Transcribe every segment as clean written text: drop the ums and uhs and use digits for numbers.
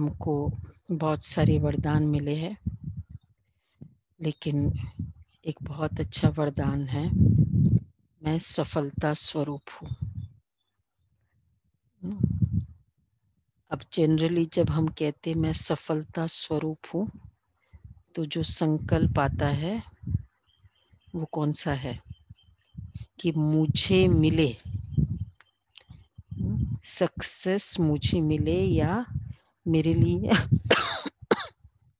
हमको बहुत सारे वरदान मिले हैं, लेकिन एक बहुत अच्छा वरदान है, मैं सफलता स्वरूप हूँ। अब जनरली जब हम कहते मैं सफलता स्वरूप हूँ, तो जो संकल्प आता है वो कौन सा है कि मुझे मिले, सक्सेस मुझे मिले या मेरे लिए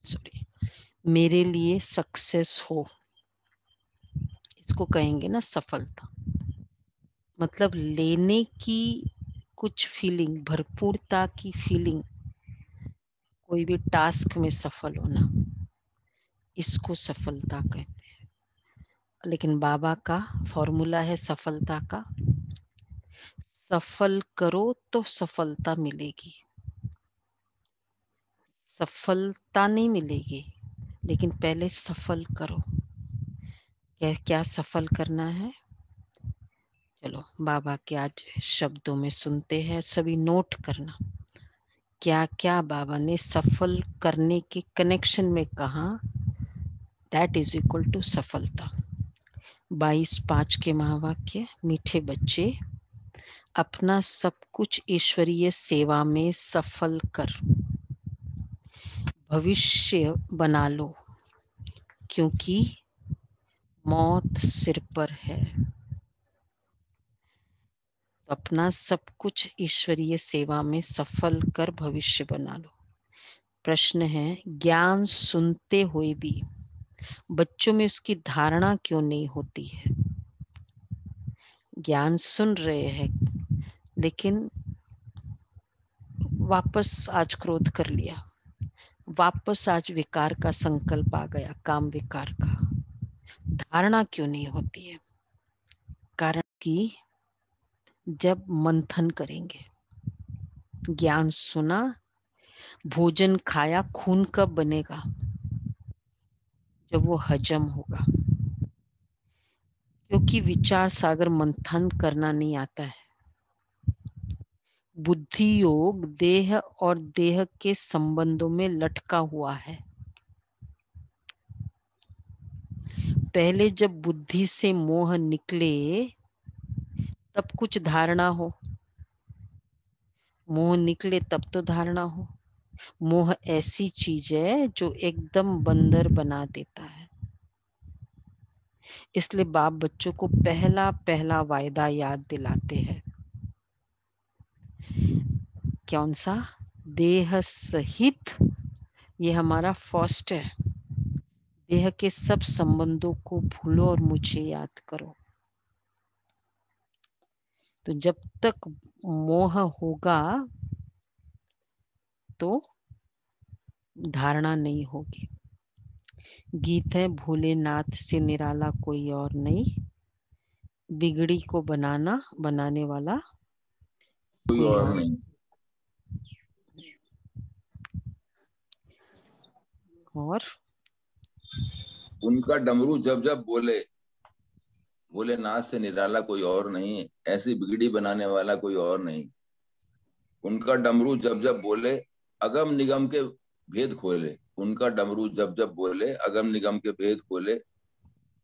सॉरी मेरे लिए सक्सेस हो, इसको कहेंगे ना सफलता। मतलब लेने की कुछ फीलिंग, भरपूरता की फीलिंग, कोई भी टास्क में सफल होना, इसको सफलता कहते हैं। लेकिन बाबा का फॉर्मूला है सफलता का, सफल करो तो सफलता मिलेगी। सफलता नहीं मिलेगी, लेकिन पहले सफल करो। क्या क्या सफल करना है, चलो बाबा के आज शब्दों में सुनते हैं। सभी नोट करना, क्या क्या बाबा ने सफल करने के कनेक्शन में कहा, दैट इज इक्वल टू सफलता। 22:5 के महावाक्य, मीठे बच्चे अपना सब कुछ ईश्वरीय सेवा में सफल कर भविष्य बना लो, क्योंकि मौत सिर पर है। अपना सब कुछ ईश्वरीय सेवा में सफल कर भविष्य बना लो। प्रश्न है, ज्ञान सुनते हुए भी बच्चों में उसकी धारणा क्यों नहीं होती है? ज्ञान सुन रहे हैं, लेकिन वापस आज क्रोध कर लिया, वापस आज विकार का संकल्प आ गया, काम विकार का। धारणा क्यों नहीं होती है? कारण कि जब मंथन करेंगे, ज्ञान सुना, भोजन खाया, खून कब बनेगा? जब वो हजम होगा। क्योंकि विचार सागर मंथन करना नहीं आता है। बुद्धि योग देह और देह के संबंधों में लटका हुआ है। पहले जब बुद्धि से मोह निकले तब कुछ धारणा हो, मोह निकले तब तो धारणा हो। मोह ऐसी चीज है जो एकदम बंदर बना देता है। इसलिए बाप बच्चों को पहला पहला वायदा याद दिलाते हैं। कौन सा? देह सहित, ये हमारा फर्स्ट है। देह के सब संबंधों को भूलो और मुझे याद करो। तो जब तक मोह होगा तो धारणा नहीं होगी। गीत है, भोलेनाथ से निराला कोई और नहीं, बिगड़ी को बनाने वाला कोई और नहीं। और उनका डमरू जब जब बोले, भोलेनाथ से निराला कोई और नहीं, ऐसी बिगड़ी बनाने वाला कोई और नहीं। उनका डमरू जब जब बोले, अगम निगम के भेद खोले। उनका डमरू जब जब बोले, अगम निगम के भेद खोले।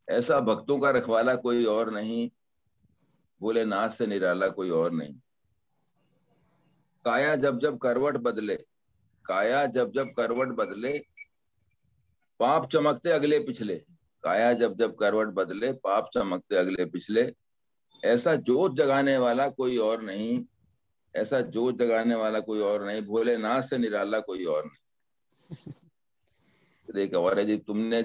ऐसा भक्तों का रखवाला कोई और नहीं, भोलेनाथ से निराला कोई और नहीं। काया जब जब करवट बदले, काया जब जब करवट बदले, पाप चमकते अगले पिछले। काया जब जब करवट बदले, पाप चमकते अगले पिछले। ऐसा जोत जगाने वाला कोई और नहीं, ऐसा जोत जगाने वाला कोई और नहीं, भोलेनाथ से निराला कोई और नहीं। एक और है जी, तुमने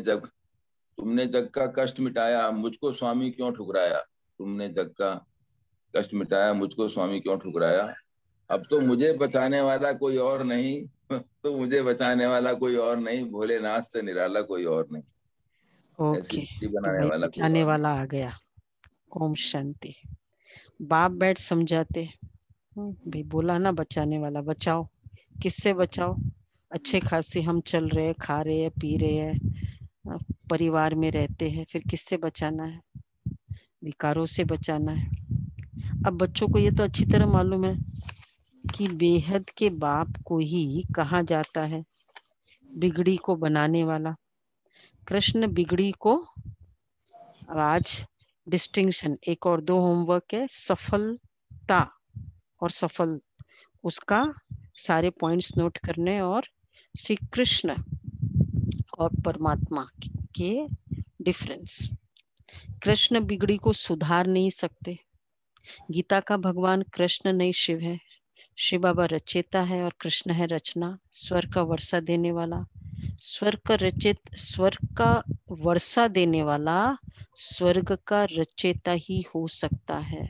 जग का कष्ट मिटाया, मुझको स्वामी क्यों ठुकराया। तुमने जग का कष्ट मिटाया, मुझको स्वामी क्यों ठुकराया। अब तो मुझे बचाने वाला कोई और नहीं, तो मुझे बचाने वाला कोई और नहीं, भोलेनाथ से निराला कोई और नहीं। ऐसी ओके, बिगड़ी तो बनाने भाई वाला कोई बचाने और नहीं। वाला आ गया। ओम शांति। बाप बैठ समझाते, भाई बोला ना बचाने वाला, बचाओ। किससे बचाओ? अच्छे खासे हम चल रहे, खा रहे हैं, पी रहे हैं, परिवार में रहते हैं, फिर किससे बचाना है? विकारों से बचाना है। अब बच्चों को ये तो अच्छी तरह मालूम है कि बेहद के बाप को ही कहा जाता है बिगड़ी को बनाने वाला। कृष्ण बिगड़ी को, आज डिस्टिंक्शन एक और दो होमवर्क है, सफलता और सफल, उसका सारे पॉइंट्स नोट करने, और श्री कृष्ण और परमात्मा के डिफरेंस। कृष्ण बिगड़ी को सुधार नहीं सकते। गीता का भगवान कृष्ण नहीं शिव है। शिव बाबा रचेता है और कृष्ण है रचना, स्वर्ग का वर्षा देने वाला। स्वर्ग का वर्षा देने वाला स्वर्ग का रचेता ही हो सकता है।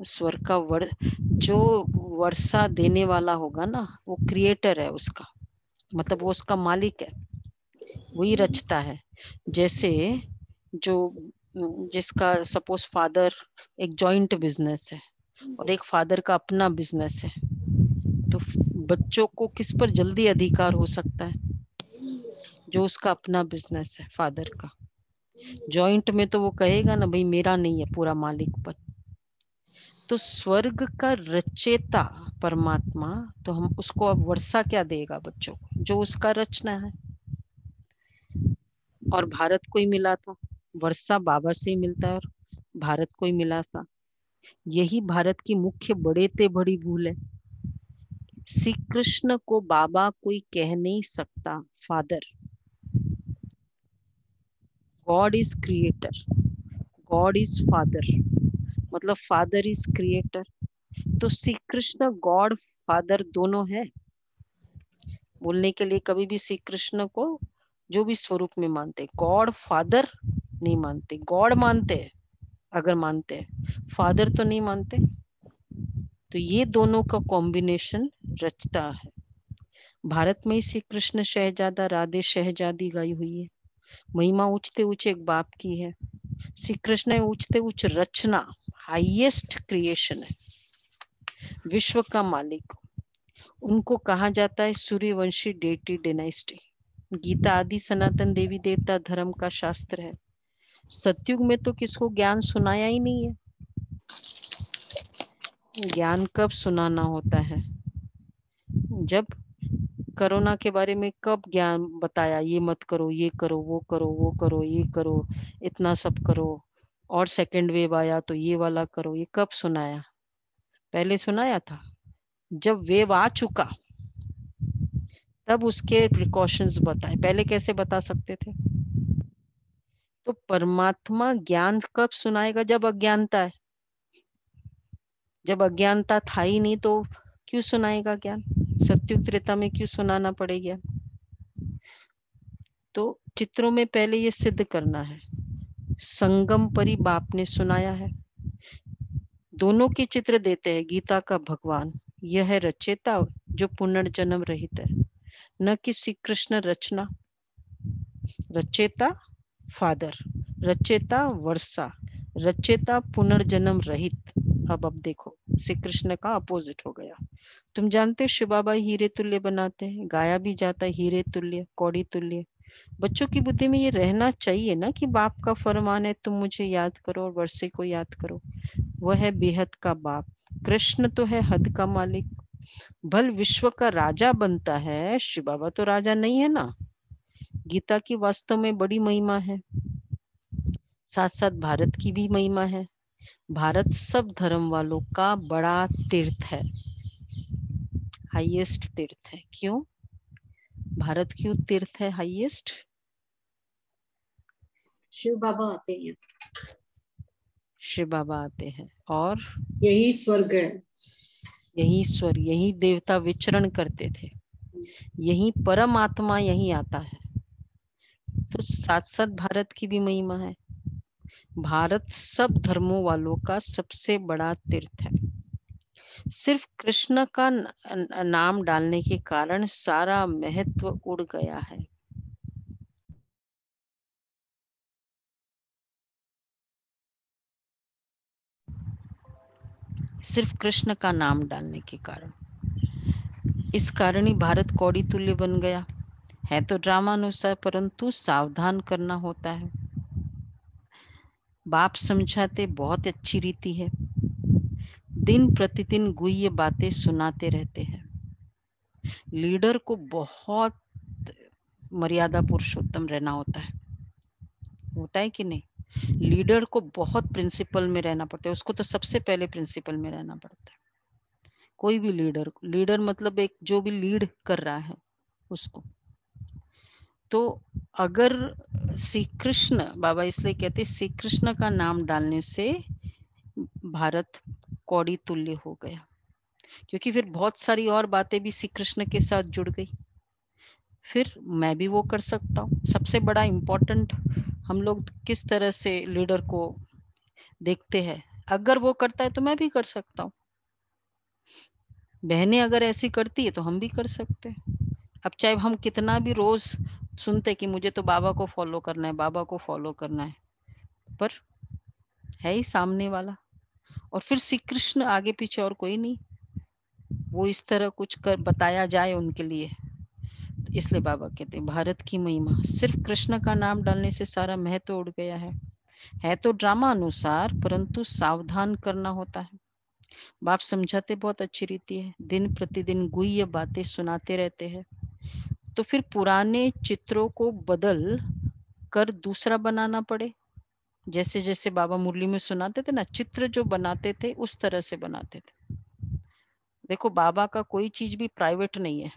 स्वर्ग का जो वर्षा देने वाला होगा ना, वो क्रिएटर है उसका, मतलब वो उसका मालिक है, वही रचता है। जैसे जो जिसका सपोज फादर, एक जॉइंट बिजनेस है और एक फादर का अपना बिजनेस है, तो बच्चों को किस पर जल्दी अधिकार हो सकता है? जो उसका अपना बिजनेस है फादर का। जॉइंट में तो वो कहेगा ना, भाई मेरा नहीं है पूरा मालिक पर। तो स्वर्ग का रचेता परमात्मा, तो हम उसको अब वर्षा क्या देगा बच्चों को? जो उसका रचना है। और भारत को ही मिला था, वर्षा बाबा से ही मिलता है और भारत को ही मिला था। यही भारत की मुख्य बड़े ते बड़ी भूल है। श्री कृष्ण को बाबा कोई कह नहीं सकता father. God is creator, God is father, मतलब फादर इज क्रिएटर। तो श्री कृष्ण गॉड फादर दोनों है। बोलने के लिए कभी भी श्री कृष्ण को जो भी स्वरूप में मानते, गॉड फादर नहीं मानते, गॉड मानते हैं अगर मानते हैं, फादर तो नहीं मानते। तो ये दोनों का कॉम्बिनेशन रचता है। भारत में ही श्री कृष्ण शहजादा राधे शहजादी गाई हुई है। महिमा ऊंचते ऊंचे एक बाप की है। श्री कृष्ण ऊंचते उच्च रचना, हाईएस्ट क्रिएशन है, विश्व का मालिक। उनको कहा जाता है सूर्यवंशी डेटी डिनाइस्टी। गीता आदि सनातन देवी देवता धर्म का शास्त्र है। सतयुग में तो किसको ज्ञान सुनाया ही नहीं है। ज्ञान कब सुनाना होता है? जब कोरोना के बारे में कब ज्ञान बताया, ये मत करो, ये करो, वो करो, वो करो, ये करो, इतना सब करो, और सेकंड वेव आया तो ये वाला करो, ये कब सुनाया? पहले सुनाया था जब वेव आ चुका, तब उसके प्रिकॉशंस बताए। पहले कैसे बता सकते थे? तो परमात्मा ज्ञान कब सुनाएगा? जब अज्ञानता है। जब अज्ञानता था ही नहीं तो क्यों सुनाएगा ज्ञान? सत्युग त्रेता में क्यों सुनाना पड़ेगा? तो चित्रों में पहले ये सिद्ध करना है। संगम परी बाप ने सुनाया है। दोनों के चित्र देते हैं गीता का भगवान। यह है रचेता जो पुनर्जन्म रहित है, न कि श्री कृष्ण रचना। रचेता फादर, रचेता वर्षा, रचेता पुनर्जन्म रहित। अब देखो श्री कृष्ण का अपोजिट हो गया। तुम जानते हो शिव बाबा हीरे तुल्य बनाते हैं, गाया भी जाता है हीरे तुल्य कौड़ी तुल्य। बच्चों की बुद्धि में ये रहना चाहिए ना कि बाप का फरमान है तुम मुझे याद करो और वर्षे को याद करो। वह है बेहद का बाप। कृष्ण तो है हद का मालिक। भल विश्व का राजा बनता है, शिव बाबा तो राजा नहीं है ना। गीता की वास्तव में बड़ी महिमा है, साथ साथ भारत की भी महिमा है। भारत सब धर्म वालों का बड़ा तीर्थ है, हाईएस्ट तीर्थ है। क्यों भारत क्यों तीर्थ है हाईएस्ट? शिव बाबा आते हैं, शिव बाबा आते हैं और यही स्वर्ग है, यही स्वर्ग, यही देवता विचरण करते थे, यही परमात्मा यही आता है। तो साथ साथ भारत की भी महिमा है। भारत सब धर्मों वालों का सबसे बड़ा तीर्थ है। सिर्फ कृष्ण का नाम डालने के कारण सारा महत्व उड़ गया है। सिर्फ कृष्ण का नाम डालने के कारण, इस कारण ही भारत कौड़ी तुल्य बन गया है। तो ड्रामा अनुसार, परंतु सावधान करना होता है। बाप समझाते बहुत अच्छी रीति है। दिन प्रतिदिन गुह्य बातें सुनाते रहते हैं। लीडर को बहुत मर्यादा पुरुषोत्तम रहना होता है कि नहीं? लीडर को बहुत प्रिंसिपल में रहना पड़ता है, उसको तो सबसे पहले प्रिंसिपल में रहना पड़ता है। कोई भी लीडर मतलब एक जो भी लीड कर रहा है उसको। तो अगर श्री कृष्ण, बाबा इसलिए कहते श्री कृष्ण का नाम डालने से भारत कौड़ी तुल्य हो गया, क्योंकि फिर बहुत सारी और बातें भी श्री कृष्ण के साथ जुड़ गई। फिर मैं भी वो कर सकता हूँ। सबसे बड़ा इम्पोर्टेंट हम लोग किस तरह से लीडर को देखते हैं, अगर वो करता है तो मैं भी कर सकता हूँ। बहनें अगर ऐसी करती है तो हम भी कर सकते हैं। अब चाहे हम कितना भी रोज सुनते कि मुझे तो बाबा को फॉलो करना है, बाबा को फॉलो करना है, पर है ही सामने वाला। और फिर श्री कृष्ण आगे पीछे और कोई नहीं, वो इस तरह कुछ कर बताया जाए उनके लिए। तो इसलिए बाबा कहते हैं भारत की महिमा, सिर्फ कृष्ण का नाम डालने से सारा महत्व उड़ गया है तो ड्रामा अनुसार, परंतु सावधान करना होता है। बाप समझाते बहुत अच्छी रीति है, दिन प्रतिदिन गुह्य बातें सुनाते रहते हैं। तो फिर पुराने चित्रों को बदल कर दूसरा बनाना पड़े। जैसे जैसे बाबा मुरली में सुनाते थे ना, चित्र जो बनाते थे उस तरह से बनाते थे। देखो बाबा का कोई चीज भी प्राइवेट नहीं है।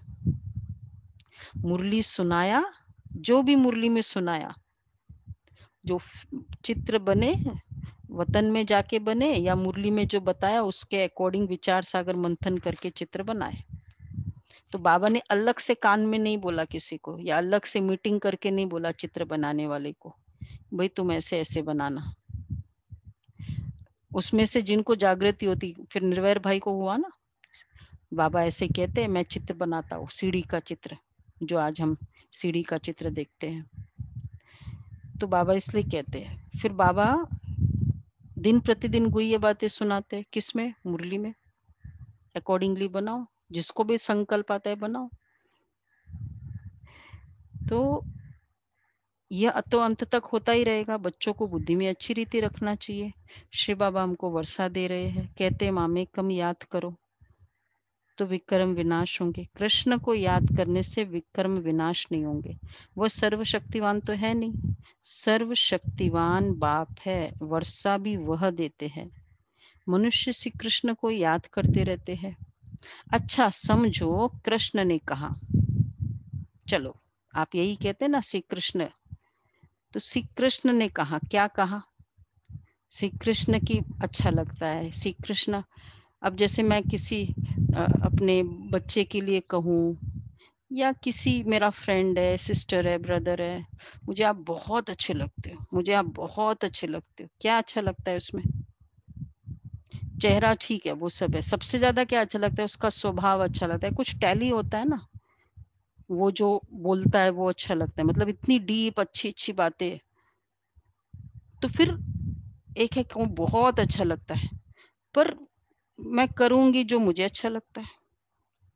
मुरली सुनाया, जो भी मुरली में सुनाया, जो चित्र बने वतन में जाके बने या मुरली में जो बताया उसके अकॉर्डिंग विचार सागर मंथन करके चित्र बनाए। तो बाबा ने अलग से कान में नहीं बोला किसी को, या अलग से मीटिंग करके नहीं बोला चित्र बनाने वाले को, भाई तुम ऐसे ऐसे बनाना। उसमें से जिनको जागृति होती, फिर निर्वैर भाई को हुआ ना, बाबा ऐसे कहते हैं मैं चित्र बनाता हूँ, सीढ़ी का चित्र, जो आज हम सीढ़ी का चित्र देखते हैं। तो बाबा इसलिए कहते हैं, फिर बाबा दिन प्रतिदिन गुह्य बातें सुनाते हैं, किसमें? मुरली में। अकॉर्डिंगली बनाओ, जिसको भी संकल्प आता है बनाओ। तो यह तो अंत तक होता ही रहेगा। बच्चों को बुद्धि में अच्छी रीति रखना चाहिए। श्री बाबा हमको वर्षा दे रहे हैं, कहते हैं मामे कम याद करो तो विक्रम विनाश होंगे। कृष्ण को याद करने से विक्रम विनाश नहीं होंगे। वह सर्वशक्तिवान तो है नहीं, सर्वशक्तिवान बाप है, वर्षा भी वह देते हैं। मनुष्य श्री कृष्ण को याद करते रहते हैं। अच्छा समझो कृष्ण ने कहा, चलो आप यही कहते हैं ना श्री कृष्ण, तो श्री कृष्ण ने कहा, क्या कहा? श्री कृष्ण की अच्छा लगता है श्री कृष्ण। अब जैसे मैं किसी अपने बच्चे के लिए कहूँ, या किसी मेरा फ्रेंड है, सिस्टर है, ब्रदर है, मुझे आप बहुत अच्छे लगते हो, मुझे आप बहुत अच्छे लगते हो, क्या अच्छा लगता है उसमें? चेहरा ठीक है, वो सब है, सबसे ज्यादा क्या अच्छा लगता है? उसका स्वभाव अच्छा लगता है, कुछ टैली होता है ना, वो जो बोलता है वो अच्छा लगता है, मतलब इतनी डीप अच्छी अच्छी बातें। तो फिर एक है को बहुत अच्छा लगता है, पर मैं करूंगी जो मुझे अच्छा लगता है,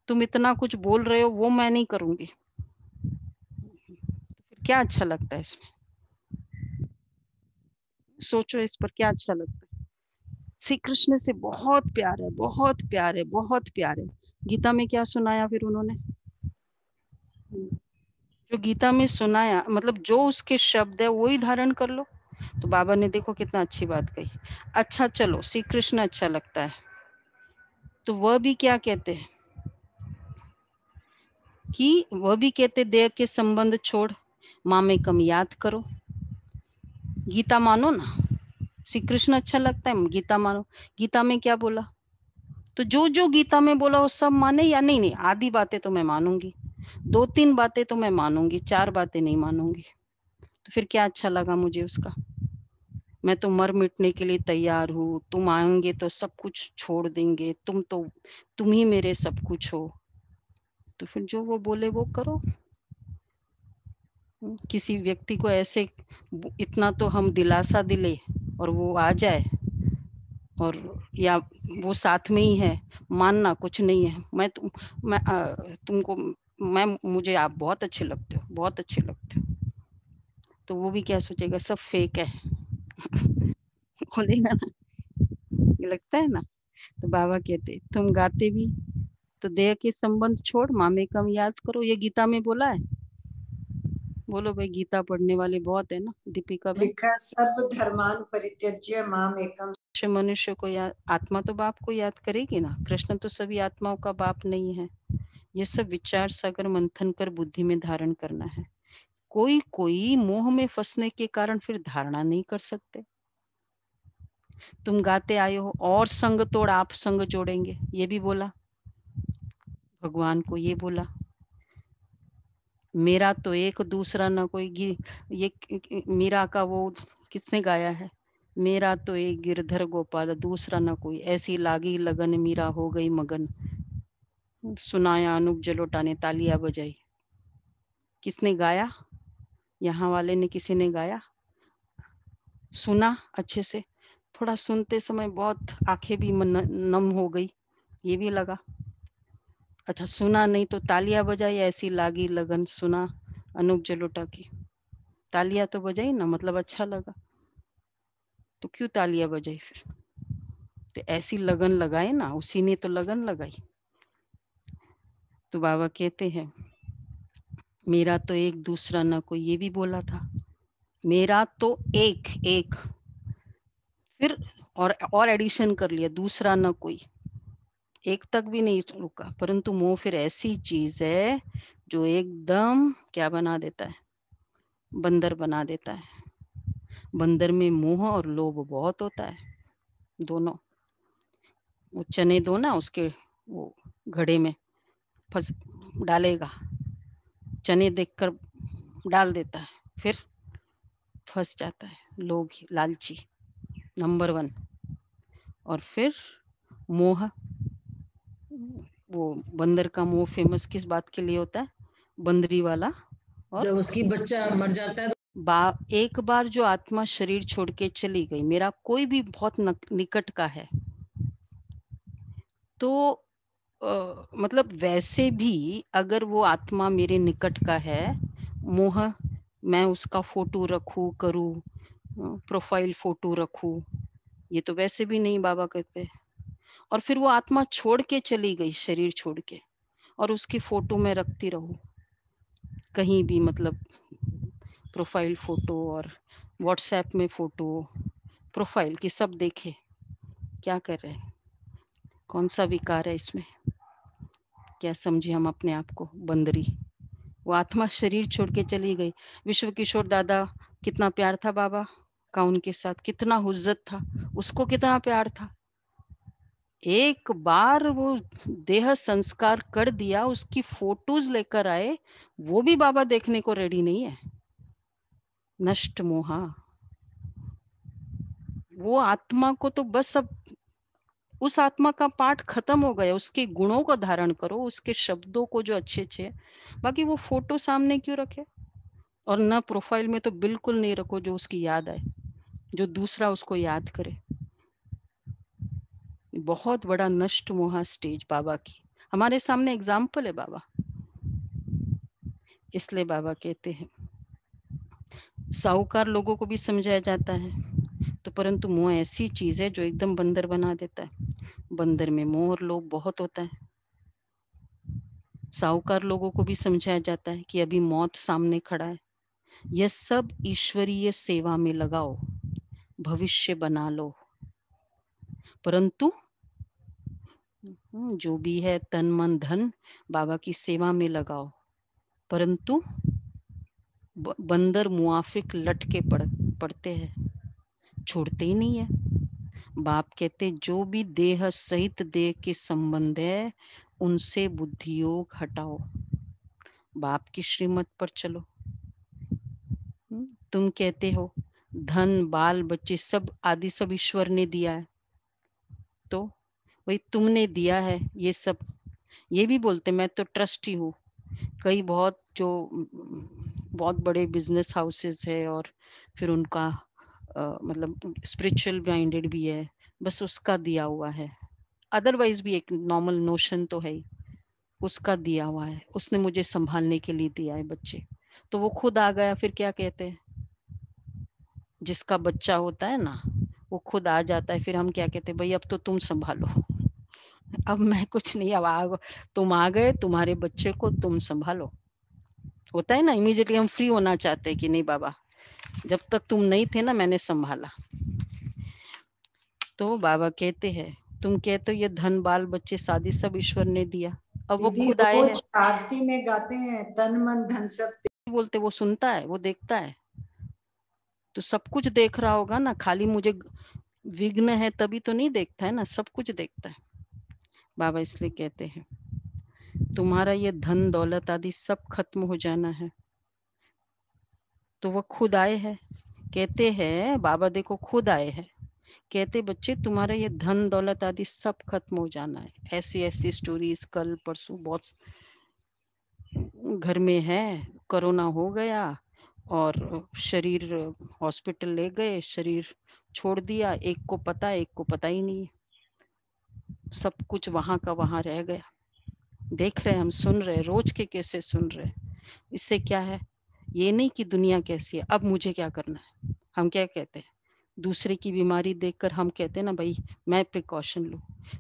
तुम इतना कुछ बोल रहे हो वो मैं नहीं करूंगी, तो फिर क्या अच्छा लगता है इसमें? सोचो इस पर, क्या अच्छा लगता है? श्री कृष्ण से बहुत प्यार है, बहुत प्यार है, बहुत प्यार है। गीता में क्या सुनाया फिर उन्होंने? जो गीता में सुनाया, मतलब जो उसके शब्द है वो ही धारण कर लो। तो बाबा ने देखो कितना अच्छी बात कही। अच्छा चलो श्री कृष्ण अच्छा लगता है, तो वह भी क्या कहते हैं कि वह भी कहते देह के संबंध छोड़ मामे कम याद करो। गीता मानो ना, श्री कृष्ण अच्छा लगता है, गीता मानो। गीता में क्या बोला? तो जो जो गीता में बोला वो सब माने या नहीं? नहीं, आधी बातें तो मैं मानूंगी, 2-3 बातें तो मैं मानूंगी, 4 बातें नहीं मानूंगी। तो फिर क्या अच्छा लगा मुझे उसका? मैं तो मर मिटने के लिए तैयार हूँ, तुम आएंगे तो सब कुछ छोड़ देंगे, तुम ही मेरे सब कुछ हो। तो फिर जो वो बोले वो करो। किसी व्यक्ति को ऐसे इतना तो हम दिलासा दिले और वो आ जाए, और या वो साथ में ही है, मानना कुछ नहीं है, तुमको मुझे आप बहुत अच्छे लगते हो, बहुत अच्छे लगते हो, तो वो भी क्या सोचेगा? सब फेक है। बोलेगा ना, ये लगता है ना। तो बाबा कहते तुम गाते भी तो देह के संबंध छोड़ मामे कम याद करो। ये गीता में बोला है। बोलो भाई, गीता पढ़ने वाले बहुत है ना दीपिका बहन। लिखा सब धर्मान परित्यज्य माम एकम। मनुष्य को याद, आत्मा तो बाप को याद करेगी ना। कृष्ण तो सभी आत्माओं का बाप नहीं है। ये सब विचार सागर मंथन कर बुद्धि में धारण करना है। कोई कोई मोह में फंसने के कारण फिर धारणा नहीं कर सकते। तुम गाते आए हो और संग तोड़ आप संग जोड़ेंगे, ये भी बोला भगवान को। ये बोला मेरा तो एक दूसरा ना कोई। ये मीरा का वो किसने गाया है? मेरा तो एक गिरधर गोपाल दूसरा ना कोई, ऐसी लागी लगन मीरा हो गई मगन। सुनाया अनूप जलोटा ने, तालियां बजाई। किसने गाया? यहाँ वाले ने, किसी ने गाया? सुना अच्छे से? थोड़ा सुनते समय बहुत आंखें भी नम हो गई, ये भी लगा। अच्छा सुना नहीं तो तालियां बजाई, ऐसी लागी लगन। सुना अनूप जलोटा की, तालियां तो बजाई ना, मतलब अच्छा लगा। तो क्यों तालियां बजाई फिर? तो ऐसी लगन लगाए ना, उसी ने तो लगन लगाई। तो बाबा कहते हैं मेरा तो एक दूसरा ना कोई, ये भी बोला था। मेरा तो एक एक, फिर और एडिशन कर लिया, दूसरा ना कोई। एक तक भी नहीं रुका। परंतु मोह फिर ऐसी चीज है जो एकदम क्या बना देता है? बंदर बना देता है। बंदर में मोह और लोभ बहुत होता है, दोनों। वो चने दो ना उसके वो घड़े में, फंस डालेगा, चने देखकर डाल देता है, फिर फंस जाता है। लोभी, लालची नंबर 1। और फिर मोह, वो बंदर का मोह फेमस किस बात के लिए होता है? बंदरी वाला। और जब उसकी बच्चा मर जाता है एक बार जो आत्मा शरीर छोड़ के चली गई, मेरा कोई भी बहुत निकट का है, तो मतलब वैसे भी अगर वो आत्मा मेरे निकट का है, मोह मैं उसका फोटो रखूं करूं, प्रोफाइल फोटो रखूं, ये तो वैसे भी नहीं बाबा कहते। और फिर वो आत्मा छोड़ के चली गई, शरीर छोड़ के, और उसकी फोटो मैं रखती रहूं कहीं भी, मतलब प्रोफाइल फोटो और व्हाट्सएप में फोटो प्रोफाइल की, सब देखे क्या कर रहे हैं, कौन सा विकार है इसमें? क्या समझे हम अपने आप को? बंदरी। वो आत्मा शरीर छोड़ के चली गई। विश्व किशोर दादा, कितना प्यार था बाबा का उनके साथ, कितना हुज्जत था, उसको कितना प्यार था। एक बार वो देह संस्कार कर दिया, उसकी फोटोज लेकर आए, वो भी बाबा देखने को रेडी नहीं है। नष्ट मोहा। वो आत्मा को तो बस अब उस आत्मा का पाठ खत्म हो गया, उसके गुणों को धारण करो, उसके शब्दों को जो अच्छे अच्छे, बाकी वो फोटो सामने क्यों रखे? और न प्रोफाइल में तो बिल्कुल नहीं रखो जो उसकी याद आए, जो दूसरा उसको याद करे। बहुत बड़ा नष्ट मोहा स्टेज बाबा की, हमारे सामने एग्जाम्पल है बाबा। इसलिए बाबा कहते हैं साहूकार लोगों को भी समझाया जाता है, तो परंतु मोह ऐसी चीज है जो एकदम बंदर बना देता है। बंदर में मोह और लोभ बहुत होता है। साहूकार लोगों को भी समझाया जाता है कि अभी मौत सामने खड़ा है, यह सब ईश्वरीय सेवा में लगाओ, भविष्य बना लो। परंतु जो भी है तन मन धन बाबा की सेवा में लगाओ। परंतु बंदर मुआफिक लटके पड़ते हैं, छोड़ते ही नहीं है। बाप कहते जो भी देह सहित देह के संबंध है उनसे बुद्धि योग हटाओ, बाप की श्रीमत पर चलो। तुम कहते हो धन बाल बच्चे सब आदि सब ईश्वर ने दिया है, तो वही तुमने दिया है ये सब। ये भी बोलते मैं तो ट्रस्टी हूँ। कई बहुत जो बहुत बड़े बिजनेस हाउसेस है और फिर उनका मतलब स्पिरिचुअल माइंडेड भी है, बस उसका दिया हुआ है। अदरवाइज भी एक नॉर्मल नोशन तो है ही, उसका दिया हुआ है, उसने मुझे संभालने के लिए दिया है बच्चे। तो वो खुद आ गया, फिर क्या कहते हैं, जिसका बच्चा होता है ना वो खुद आ जाता है। फिर हम क्या कहते हैं, भाई अब तो तुम संभालो, अब मैं कुछ नहीं, अब तुम आ गए, तुम्हारे बच्चे को तुम संभालो। होता है ना, इमीडिएटली हम फ्री होना चाहते हैं कि नहीं बाबा, जब तक तुम नहीं थे ना मैंने संभाला। तो बाबा कहते हैं, तुम कहते हो ये धन बाल बच्चे शादी सब ईश्वर ने दिया, अब वो दीदी खुद आए हैं। रोज आरती में गाते हैं तन मन धन सब। बोलते वो सुनता है, वो देखता है, तो सब कुछ देख रहा होगा ना, खाली मुझे विघ्न है तभी तो नहीं देखता है ना, सब कुछ देखता है। बाबा इसलिए कहते हैं तुम्हारा ये धन दौलत आदि सब खत्म हो जाना है। तो वो खुद आए हैं, कहते हैं बाबा देखो खुद आए हैं, कहते बच्चे तुम्हारा ये धन दौलत आदि सब खत्म हो जाना है। ऐसी ऐसी स्टोरीज कल परसों बहुत घर में है। कोरोना हो गया और शरीर हॉस्पिटल ले गए, शरीर छोड़ दिया, एक को पता एक को पता ही नहीं, सब कुछ वहां का वहां रह गया। देख रहे हम, सुन रहे, रोज के कैसे सुन रहे। इससे क्या है, ये नहीं कि दुनिया कैसी है, अब मुझे क्या करना है। हम क्या कहते हैं, दूसरे की बीमारी देखकर हम कहते हैं ना भाई मैं प्रिकॉशन लूं,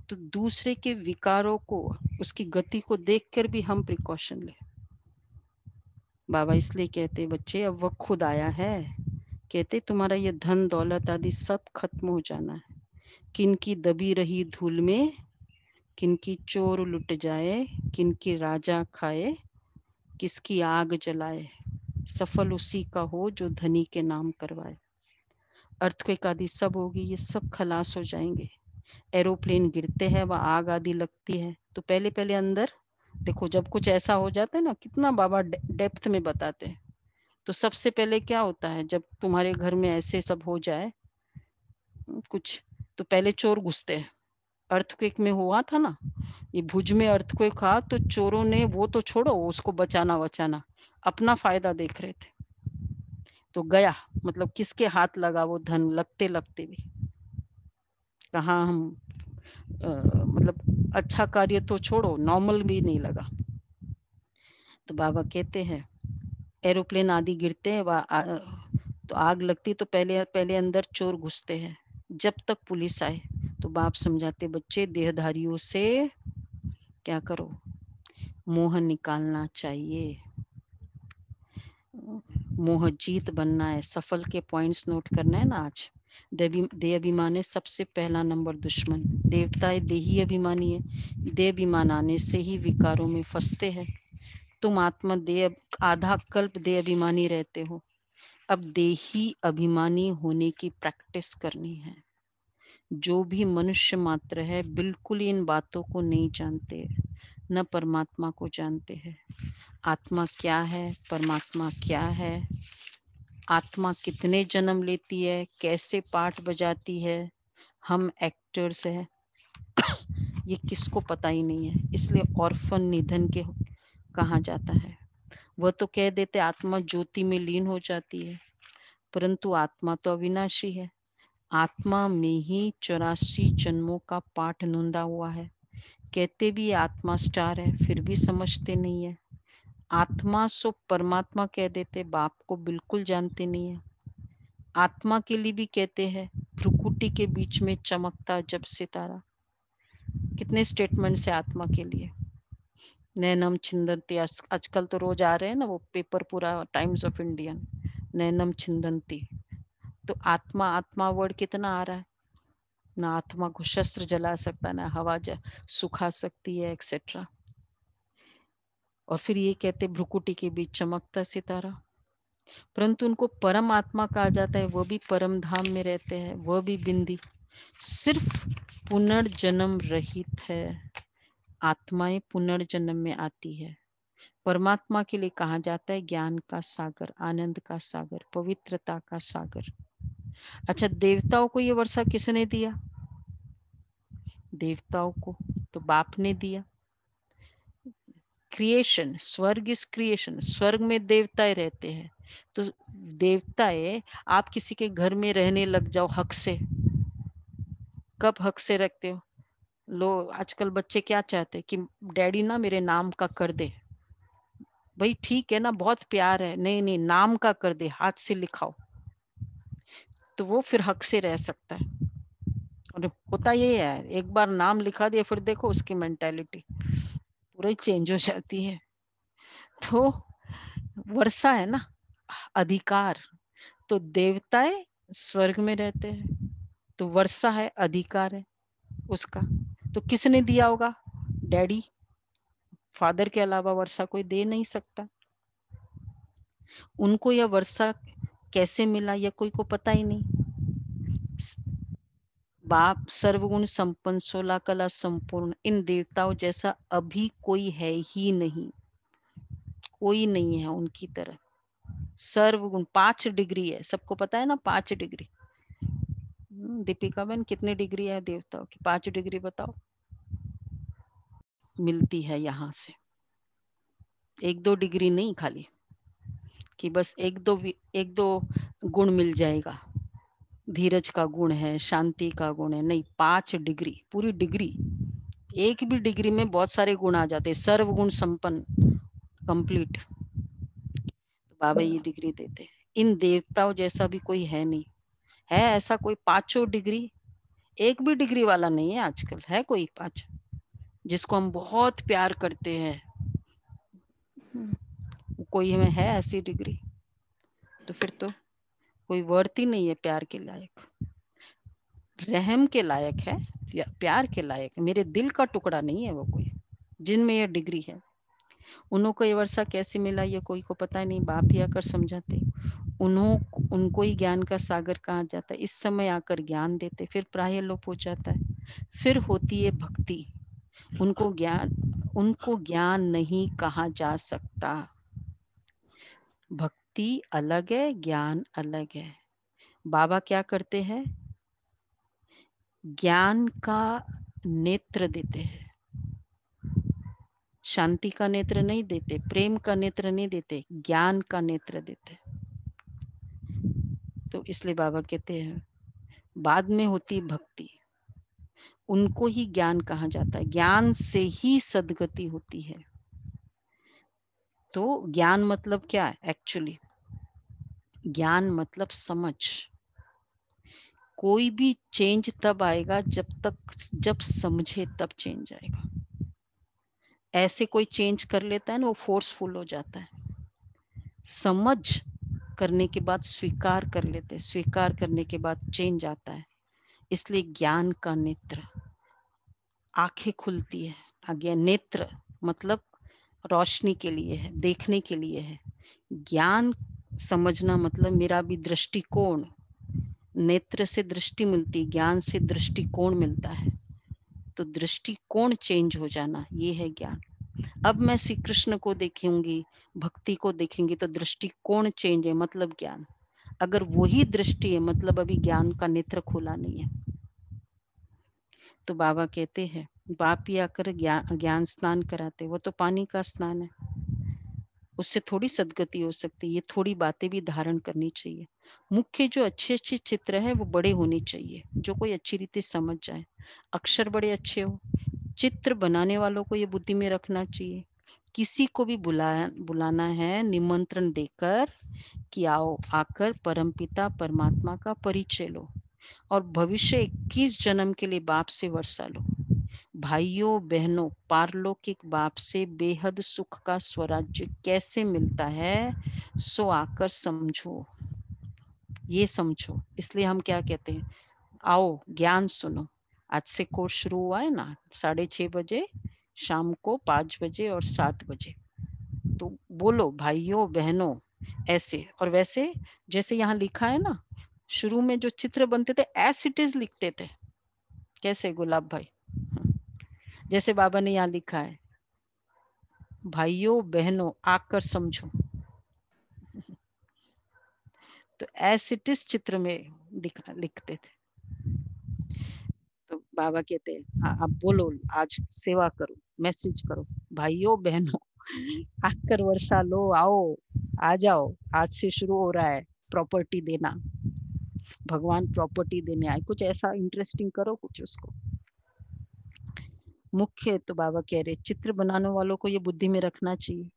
तो दूसरे के विकारों को, उसकी गति को देखकर भी हम प्रिकॉशन लें। बाबा इसलिए कहते बच्चे अब वह खुद आया है, कहते तुम्हारा ये धन दौलत आदि सब खत्म हो जाना है। किनकी दबी रही धूल में, किनकी चोर लुट जाए, किनकी राजा खाए, किसकी आग जलाए, सफल उसी का हो जो धनी के नाम करवाए। अर्थक्वेक आदि सब होगी, ये सब खलास हो जाएंगे। एरोप्लेन गिरते हैं, वह आग आदि लगती है, तो पहले पहले अंदर देखो, जब कुछ ऐसा हो जाता है ना, कितना बाबा डेप्थ में बताते हैं। तो सबसे पहले क्या होता है, जब तुम्हारे घर में ऐसे सब हो जाए कुछ, तो पहले चोर घुसते हैं। अर्थक्वेक में हुआ था ना, ये भुज में अर्थक्वेक हुआ, तो चोरों ने, वो तो छोड़ो उसको बचाना अपना फायदा देख रहे थे, तो गया, मतलब किसके हाथ लगा वो धन, लगते लगते भी कहाँ हम मतलब अच्छा कार्य तो छोड़ो, नॉर्मल भी नहीं लगा। तो बाबा कहते हैं एरोप्लेन आदि गिरते हैं, तो आग लगती, तो पहले पहले अंदर चोर घुसते हैं। जब तक पुलिस आए तो बाप समझाते बच्चे देहधारियों से क्या करो, मोह निकालना चाहिए, मोह जीत बनना है। सफल के पॉइंट्स नोट करना है ना आज। देह अभिमान है सबसे पहला नंबर दुश्मन। देवता देही अभिमानी है, देह अभिमान आने से ही विकारों में फंसते हैं। तुम आत्मा देह आधा कल्प देह अभिमानी रहते हो, अब देही अभिमानी होने की प्रैक्टिस करनी है। जो भी मनुष्य मात्र है बिल्कुल इन बातों को नहीं जानते, न परमात्मा को जानते हैं। आत्मा क्या है, परमात्मा क्या है, आत्मा कितने जन्म लेती है, कैसे पाठ बजाती है, हम एक्टर्स हैं, ये किसको पता ही नहीं है। इसलिए ऑर्फन निधन के कहा जाता है। वह तो कह देते आत्मा ज्योति में लीन हो जाती है, परंतु आत्मा तो अविनाशी है। आत्मा में ही 84 जन्मों का पाठ नोंदा हुआ है। कहते भी आत्मा स्टार है, फिर भी समझते नहीं है। आत्मा सो परमात्मा कह देते, बाप को बिल्कुल जानते नहीं है। आत्मा के लिए भी कहते हैं भ्रुकुटी के बीच में चमकता जब सितारा। कितने स्टेटमेंट्स है आत्मा के लिए। नैनम छिंदंती, आजकल तो रोज आ रहे हैं ना वो पेपर पूरा, टाइम्स ऑफ इंडियन, नैनम छिंदंती। तो आत्मा आत्मा वर्ड कितना आ रहा है ना, आत्मा को शस्त्र जला सकता है ना, हवा सुखा सकती है एक्सेट्रा। और फिर ये कहते भ्रुकुटी के बीच चमकता सितारा, परंतु उनको परम आत्मा कहा जाता है। वह भी परम धाम में रहते हैं, वह भी बिंदी, सिर्फ पुनर्जन्म रहित है। आत्माएं पुनर्जन्म में आती है। परमात्मा के लिए कहा जाता है ज्ञान का सागर, आनंद का सागर, पवित्रता का सागर। अच्छा, देवताओं को ये वर्षा किसने दिया? देवताओं को तो बाप ने दिया। क्रिएशन, स्वर्ग इज क्रिएशन, स्वर्ग में देवताएं रहते हैं। तो देवताएं, आप किसी के घर में रहने लग जाओ हक से, कब हक से रखते हो? लो, आजकल बच्चे क्या चाहते हैं कि डैडी ना मेरे नाम का कर दे। भाई ठीक है ना, बहुत प्यार है, नहीं नहीं नाम का कर दे, हाथ से लिखाओ, तो वो फिर हक से रह सकता है। और होता ये है, एक बार नाम लिखा दिया फिर देखो उसकी मेंटालिटी पूरा ही चेंज हो जाती है। तो वर्षा है ना अधिकार, तो देवताएं स्वर्ग में रहते हैं, तो वर्षा है अधिकार है उसका। तो किसने दिया होगा? डैडी, फादर के अलावा वर्षा कोई दे नहीं सकता। उनको यह वर्षा कैसे मिला यह कोई को पता ही नहीं। बाप सर्वगुण संपन्न, 16 कला संपूर्ण, इन देवताओं जैसा अभी कोई है ही नहीं, कोई नहीं है उनकी तरह। सर्वगुण 5 डिग्री है, सबको पता है ना 5 डिग्री। दीपिका बहन कितनी डिग्री है देवताओं की? 5 डिग्री बताओ। मिलती है यहाँ से, 1-2 डिग्री नहीं खाली कि बस एक दो गुण मिल जाएगा। धीरज का गुण है, शांति का गुण है, नहीं 5 डिग्री, पूरी डिग्री। एक भी डिग्री में बहुत सारे गुण आ जाते, सर्वगुण संपन्न, कंप्लीट। तो बाबा ये डिग्री देते हैं। इन देवताओं जैसा भी कोई है नहीं, है ऐसा कोई 5 डिग्री? एक भी डिग्री वाला नहीं है आजकल, है कोई 5 जिसको हम बहुत प्यार करते हैं? कोई हमें है ऐसी डिग्री? तो फिर तो कोई वर्थ ही नहीं है प्यार के लायक, रहम के लायक है, प्यार के लायक है। मेरे दिल का टुकड़ा नहीं है वो कोई, जिनमें ये डिग्री है। उनको ये वर्षा कैसे मिला ये कोई को पता नहीं, बाप ही आकर समझाते। उनको ही ज्ञान का सागर कहा जाता है, इस समय आकर ज्ञान देते, फिर प्राय लोप हो जाता है, फिर होती है भक्ति। उनको ज्ञान नहीं कहा जा सकता। भक्ति अलग है, ज्ञान अलग है। बाबा क्या करते हैं? ज्ञान का नेत्र देते हैं, शांति का नेत्र नहीं देते, प्रेम का नेत्र नहीं देते, ज्ञान का नेत्र देते। तो इसलिए बाबा कहते हैं बाद में होती भक्ति, उनको ही ज्ञान कहा जाता है, ज्ञान से ही सद्गति होती है। तो ज्ञान मतलब क्या है एक्चुअली? ज्ञान मतलब समझ। कोई भी चेंज तब आएगा जब समझे, तब चेंज आएगा। ऐसे कोई चेंज कर लेता है ना, वो फोर्सफुल हो जाता है। समझ करने के बाद स्वीकार कर लेते, स्वीकार करने के बाद चेंज आता है। इसलिए ज्ञान का नेत्र, आंखें खुलती है। आगे नेत्र मतलब रोशनी के लिए है, देखने के लिए है। ज्ञान समझना मतलब मेरा भी दृष्टिकोण, नेत्र से दृष्टि मिलती, ज्ञान से दृष्टिकोण मिलता है। तो दृष्टिकोण चेंज हो जाना, ये है ज्ञान। अब मैं श्री कृष्ण को देखूंगी, भक्ति को देखेंगी तो दृष्टिकोण चेंज है, मतलब ज्ञान। अगर वही दृष्टि है मतलब अभी ज्ञान का नेत्र खोला नहीं है। तो बाबा कहते हैं बाप ही आकर ज्ञान स्नान कराते, वो तो पानी का स्नान है, उससे थोड़ी सद्गति हो सकती है। ये थोड़ी बातें भी धारण करनी चाहिए। मुख्य जो अच्छे अच्छे चित्र है वो बड़े होने चाहिए, जो कोई अच्छी रीति समझ जाए। अक्षर बड़े अच्छे हो, चित्र बनाने वालों को ये बुद्धि में रखना चाहिए। किसी को भी बुलाना है निमंत्रण देकर कि आओ, आकर परमपिता परमात्मा का परिचय लो और भविष्य 21 जन्म के लिए बाप से वर्षा लो। भाइयों बहनों, पारलौकिक बाप से बेहद सुख का स्वराज्य कैसे मिलता है, सो आकर समझो, ये समझो। इसलिए हम क्या कहते हैं, आओ ज्ञान सुनो। आज से कोर्स शुरू हुआ है ना, 6:30 बजे शाम को, 5 बजे और 7 बजे। तो बोलो भाइयों बहनों ऐसे और वैसे, जैसे यहाँ लिखा है ना, शुरू में जो चित्र बनते थे एज इट इज लिखते थे। कैसे गुलाब भाई? जैसे बाबा ने यहाँ लिखा है, भाइयों बहनों आकर समझो। तो एज इट इज चित्र में लिखते थे। तो बाबा कहते हैं आप बोलो, आज सेवा करो, मैसेज करो, भाइयों बहनों आकर वर्षा लो, आओ आ जाओ, आज से शुरू हो रहा है प्रॉपर्टी देना, भगवान प्रॉपर्टी देने आए, कुछ ऐसा इंटरेस्टिंग करो कुछ उसको। मुख्य तो बाबा कह रहे चित्र बनाने वालों को ये बुद्धि में रखना चाहिए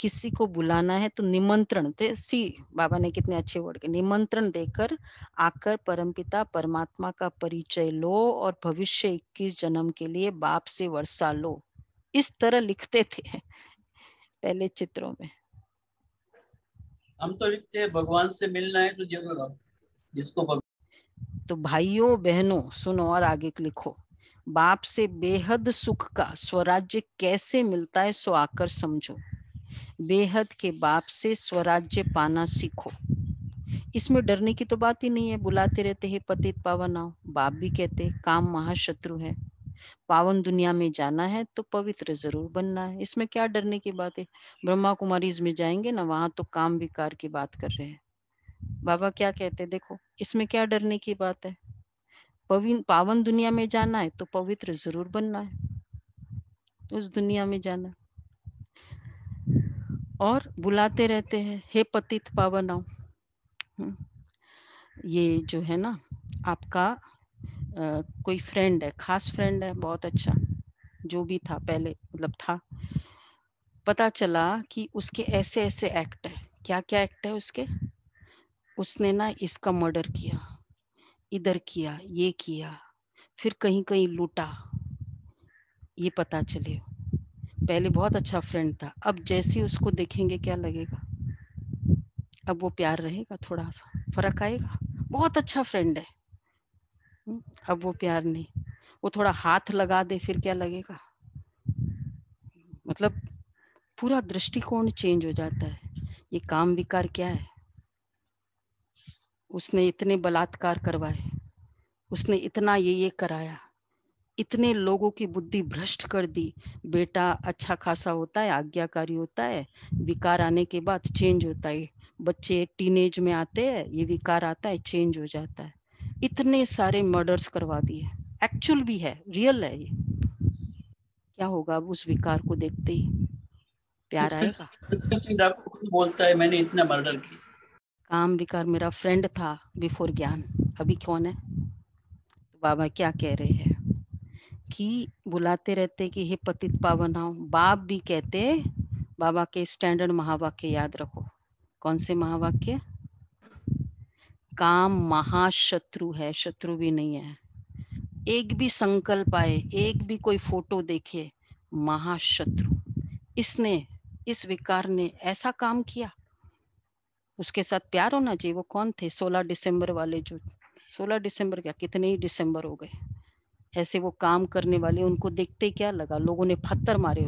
किसी को बुलाना है तो निमंत्रण थे सी, बाबा ने कितने अच्छे वर्ड के, निमंत्रण देकर आकर परमपिता परमात्मा का परिचय लो और भविष्य 21 जन्म के लिए बाप से वर्षा लो। इस तरह लिखते थे पहले चित्रों में। हम तो लिखते हैं भगवान से मिलना है तो जरूर आओ, जिसको तो भाइयों बहनों सुनो और आगे लिखो, बाप से बेहद सुख का स्वराज्य कैसे मिलता है सो आकर समझो, बेहद के बाप से स्वराज्य पाना सीखो। इसमें डरने की तो बात ही नहीं है, बुलाते रहते हैं पतित पावन आओ, बाप भी कहते काम महाशत्रु है, पावन दुनिया में जाना है तो पवित्र जरूर बनना है, इसमें क्या डरने की बात है। ब्रह्मा कुमारीज में जाएंगे ना, वहां तो काम विकार की बात कर रहे हैं। बाबा क्या कहते हैं देखो, इसमें क्या डरने की बात है, पावन दुनिया में जाना है तो पवित्र जरूर बनना है, उस दुनिया में जाना। और बुलाते रहते हैं हे पतित पावन आओ। ये जो है ना आपका कोई फ्रेंड है, खास फ्रेंड है, बहुत अच्छा, जो भी था पहले मतलब था, पता चला कि उसके ऐसे ऐसे एक्ट है, क्या क्या एक्ट है उसके, उसने ना इसका मर्डर किया, इधर किया, ये किया, फिर कहीं कहीं लूटा, ये पता चले। पहले बहुत अच्छा फ्रेंड था, अब जैसे उसको देखेंगे क्या लगेगा, अब वो प्यार रहेगा, थोड़ा सा फर्क आएगा। बहुत अच्छा फ्रेंड है, अब वो प्यार नहीं, वो थोड़ा हाथ लगा दे फिर क्या लगेगा, मतलब पूरा दृष्टिकोण चेंज हो जाता है। ये काम विकार क्या है, उसने इतने बलात्कार करवाए, उसने इतना ये कराया, इतने लोगों की बुद्धि भ्रष्ट कर दी। बेटा अच्छा खासा होता है, आज्ञाकारी होता है, विकार आने के बाद चेंज होता है, बच्चे टीनेज में आते हैं, ये विकार आता है, चेंज हो जाता है। इतने सारे मर्डर्स करवा दिए, एक्चुअल भी है, रियल है ये। क्या होगा अब उस विकार को देखते ही, प्यार आएगा? आपको खुद बोलता है मैंने इतना मर्डर किया। काम विकार मेरा फ्रेंड था बिफोर ज्ञान, अभी कौन है? तो बाबा क्या कह रहे हैं कि बुलाते रहते कि हे पतित पावन आओ, बाप भी कहते, बाबा के स्टैंडर्ड महावाक्य याद रखो। कौन से महावाक्य? काम महाशत्रु है, शत्रु भी नहीं है। एक भी संकल्प आए, एक भी कोई फोटो देखे, महाशत्रु। इसने, इस विकार ने ऐसा काम किया, उसके साथ प्यार होना चाहिए। वो कौन थे? 16 दिसंबर वाले, जो 16 दिसंबर क्या कितने ही दिसंबर हो गए, ऐसे वो काम करने वाले, उनको देखते ही क्या लगा, लोगों ने पत्थर मारे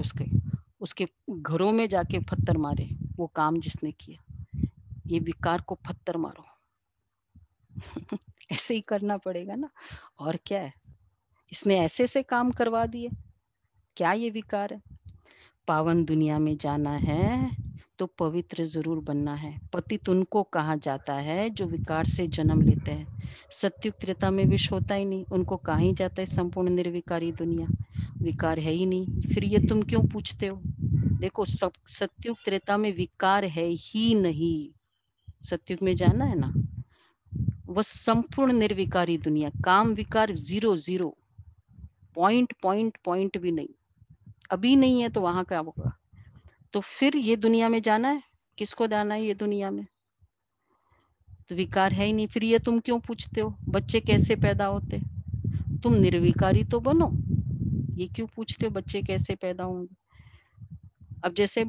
उसके घरों में जाके पत्थर मारे, वो काम जिसने किया। ये विकार को पत्थर मारो ऐसे ही करना पड़ेगा ना, और क्या है। इसने ऐसे से काम करवा दिए, क्या ये विकार है? पावन दुनिया में जाना है तो पवित्र जरूर बनना है। पतित उनको कहा जाता है जो विकार से जन्म लेते हैं। सत्युग त्रेता में विष होता ही नहीं, उनको कहा ही जाता है संपूर्ण निर्विकारी दुनिया, विकार है ही नहीं, फिर ये तुम क्यों पूछते हो? देखो सब सत्युग त्रेता में विकार है ही नहीं, सत्युग में जाना है ना, वह संपूर्ण निर्विकारी दुनिया, काम विकार 0 0, पॉइंट भी नहीं, अभी नहीं है तो वहां क्या होगा? तो फिर ये दुनिया में जाना है, किसको जाना है ये दुनिया में? तो विकार है ही नहीं, फिर ये तुम क्यों पूछते हो बच्चे कैसे पैदा होते? तुम निर्विकारी तो बनो, ये क्यों पूछते हो बच्चे कैसे पैदा होंगे? अब जैसे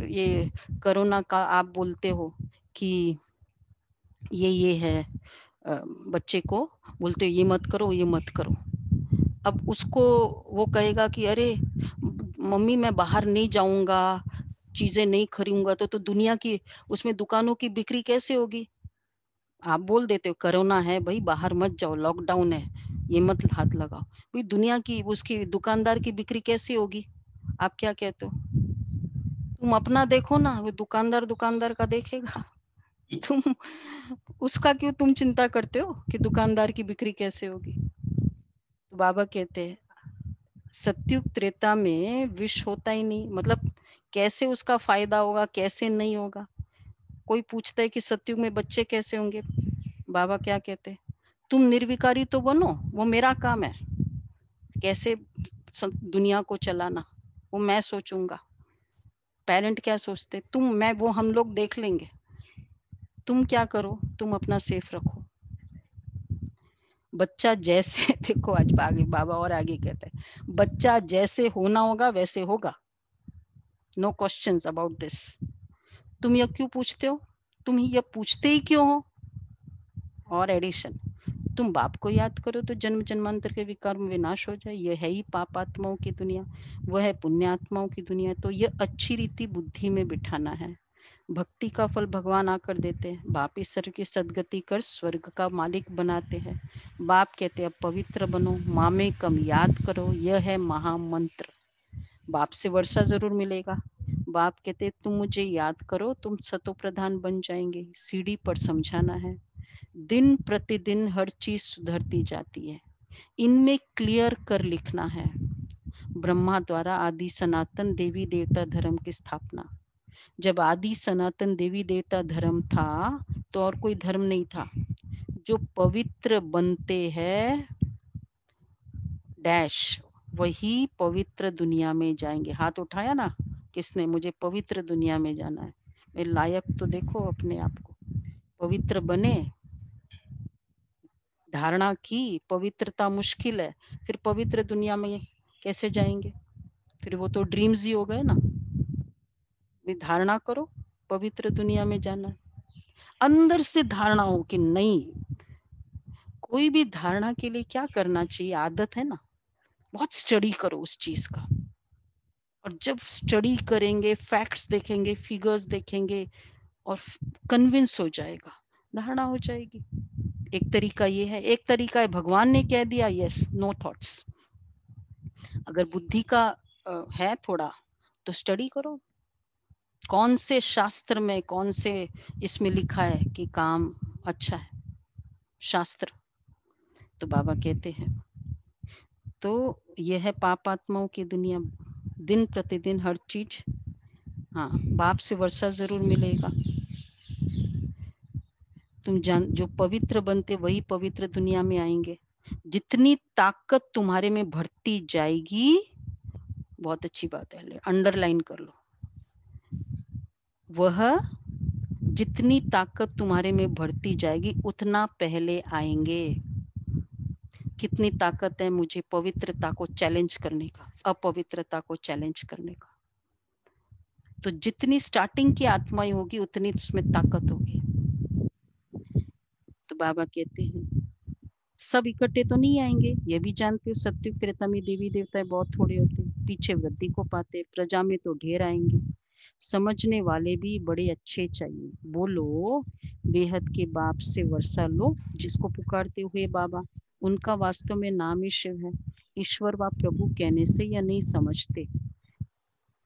ये कोरोना का आप बोलते हो कि ये है, बच्चे को बोलते हो ये मत करो, ये मत करो। अब उसको वो कहेगा कि अरे मम्मी मैं बाहर नहीं जाऊंगा, चीजें नहीं खरीदूंगा, तो दुनिया की उसमें दुकानों की बिक्री कैसे होगी? आप बोल देते हो कोरोना है भाई, बाहर मत जाओ, लॉकडाउन है, ये मत हाथ लगाओ, भाई दुनिया की उसकी दुकानदार की बिक्री कैसे होगी? आप क्या कहते हो? तुम अपना देखो ना, वो दुकानदार का देखेगा, तुम उसका क्यों तुम चिंता करते हो कि दुकानदार की बिक्री कैसे होगी? तो बाबा कहते हैं सत्युग त्रेता में विष होता ही नहीं, मतलब कैसे उसका फायदा होगा, कैसे नहीं होगा? कोई पूछता है कि सत्युग में बच्चे कैसे होंगे? बाबा क्या कहते हैं, तुम निर्विकारी तो बनो, वो मेरा काम है, कैसे दुनिया को चलाना वो मैं सोचूंगा। पेरेंट क्या सोचते, तुम मैं वो हम लोग देख लेंगे, तुम क्या करो, तुम अपना सेफ रखो। बच्चा जैसे देखो आज आगे बाबा और आगे कहते हैं, बच्चा जैसे होना होगा वैसे होगा, नो क्वेश्चंस अबाउट दिस। तुम ये क्यों पूछते हो, तुम ये पूछते ही क्यों हो। और एडिशन, तुम बाप को याद करो तो जन्म जन्मांतर के विकर्म विनाश हो जाए। यह है ही पाप आत्माओं की दुनिया, वह है पुण्य आत्माओं की दुनिया। तो ये अच्छी रीति बुद्धि में बिठाना है। भक्ति का फल भगवान आकर देते हैं। बाप ईश्वर की सदगति कर स्वर्ग का मालिक बनाते हैं। बाप कहते हैं पवित्र बनो, माँ में कम याद करो, यह है महामंत्र। बाप से वर्षा जरूर मिलेगा। बाप कहते तुम मुझे याद करो, तुम सतो प्रधान बन जाएंगे। सीढ़ी पर समझाना है। दिन प्रतिदिन हर चीज सुधरती जाती है, इनमें क्लियर कर लिखना है। ब्रह्मा द्वारा आदि सनातन देवी देवता धर्म की स्थापना। जब आदि सनातन देवी देवता धर्म था तो और कोई धर्म नहीं था। जो पवित्र बनते हैं डैश, वही पवित्र दुनिया में जाएंगे। हाथ उठाया ना किसने, मुझे पवित्र दुनिया में जाना है। मैं लायक तो देखो अपने आप को, पवित्र बने, धारणा की, पवित्रता मुश्किल है, फिर पवित्र दुनिया में कैसे जाएंगे। फिर वो तो ड्रीम्स ही हो गए ना। धारणा करो पवित्र दुनिया में जाना है। अंदर से धारणा हो कि नहीं। कोई भी धारणा के लिए क्या करना चाहिए, आदत है ना, बहुत स्टडी करो उस चीज का। और जब स्टडी करेंगे, फैक्ट्स देखेंगे, फिगर्स देखेंगे और कन्विंस हो जाएगा, धारणा हो जाएगी। एक तरीका ये है, एक तरीका है भगवान ने कह दिया यस, नो थॉट्स। अगर बुद्धि का है थोड़ा तो स्टडी करो, कौन से शास्त्र में, कौन से इसमें लिखा है कि काम अच्छा है, शास्त्र। तो बाबा कहते हैं तो यह है पापात्माओं की दुनिया, दिन प्रतिदिन हर चीज। हाँ, बाप से वर्षा जरूर मिलेगा। तुम जान, जो पवित्र बनते वही पवित्र दुनिया में आएंगे। जितनी ताकत तुम्हारे में भरती जाएगी, बहुत अच्छी बात है, अंडरलाइन कर लो, वह जितनी ताकत तुम्हारे में भरती जाएगी उतना पहले आएंगे। कितनी ताकत है मुझे पवित्रता को चैलेंज करने का, अपवित्रता को चैलेंज करने का। तो जितनी स्टार्टिंग की आत्माएं होगी उतनी उसमें ताकत होगी। तो बाबा कहते हैं सब इकट्ठे तो नहीं आएंगे, ये भी जानते हो। सत्युग त्रेता में देवी देवता बहुत थोड़े होते, पीछे वृद्धि को पाते, प्रजा में तो ढेर आएंगे। समझने वाले भी बड़े अच्छे चाहिए। बोलो बेहद के बाप से वर्षा लो, जिसको पुकारते हुए बाबा, उनका वास्तव में नाम ही शिव है। ईश्वर व प्रभु कहने से या नहीं समझते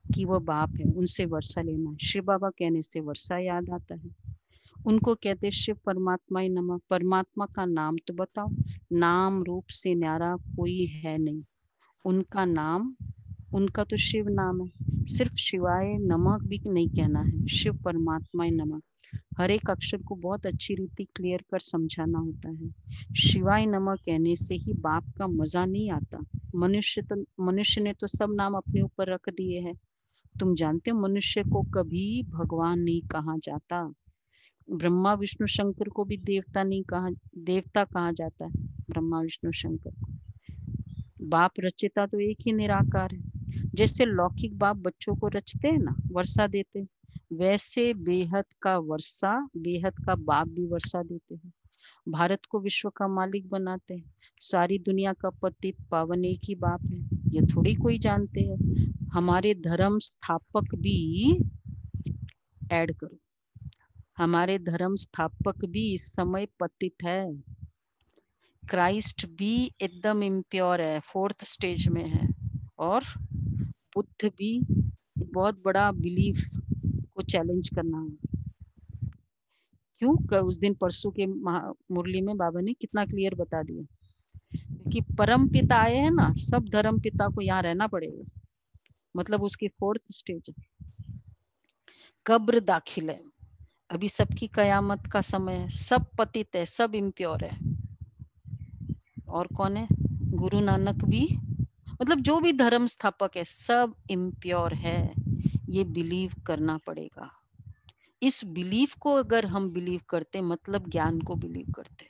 कि वह बाप है, उनसे वर्षा लेना है। शिव बाबा कहने से वर्षा याद आता है। उनको कहते शिव परमात्मा ही नमः। परमात्मा का नाम तो बताओ। नाम रूप से न्यारा कोई है नहीं। उनका नाम, उनका तो शिव नाम है। सिर्फ शिवाय नमः भी नहीं कहना है, शिव परमात्मा ही नमः। हर एक अक्षर को बहुत अच्छी रीति क्लियर कर समझाना होता है। शिवाय नमः कहने से ही बाप का मजा नहीं आता। मनुष्य ने तो सब नाम अपने ऊपर रख दिए हैं। तुम जानते हो मनुष्य को कभी भगवान नहीं कहा जाता। ब्रह्मा विष्णु शंकर को भी देवता नहीं कहा, देवता कहा जाता है ब्रह्मा विष्णु शंकर को। बाप रचिता तो एक ही निराकार है। जैसे लौकिक बाप बच्चों को रचते हैं ना, वर्षा देते हैं, वैसे बेहद का वर्षा, बेहद का बाप भी वर्षा देते हैं। भारत को विश्व का मालिक बनाते हैं। सारी दुनिया का पतित पावन एक ही बाप है, ये थोड़ी कोई जानते हैं। हमारे धर्म स्थापक भी, ऐड करो, हमारे धर्म स्थापक भी इस समय पतित है। क्राइस्ट भी एकदम इम्प्योर है, 4th स्टेज में है। और बुद्ध भी बहुत बड़ा बिलीफ को चैलेंज करना है। क्यों? उस दिन परसों के मुरली में बाबा ने कितना क्लियर बता दिया कि परम पिता आए हैं ना, सब धर्म पिता को यहाँ रहना पड़ेगा। मतलब उसकी 4th स्टेज है। कब्र दाखिल है, अभी सबकी कयामत का समय है। सब पतित है, सब इम्प्योर है। और कौन है? गुरु नानक भी, मतलब जो भी धर्म स्थापक है सब इम्प्योर है। ये बिलीव करना पड़ेगा। इस बिलीव को अगर हम बिलीव करते, मतलब ज्ञान को बिलीव करते,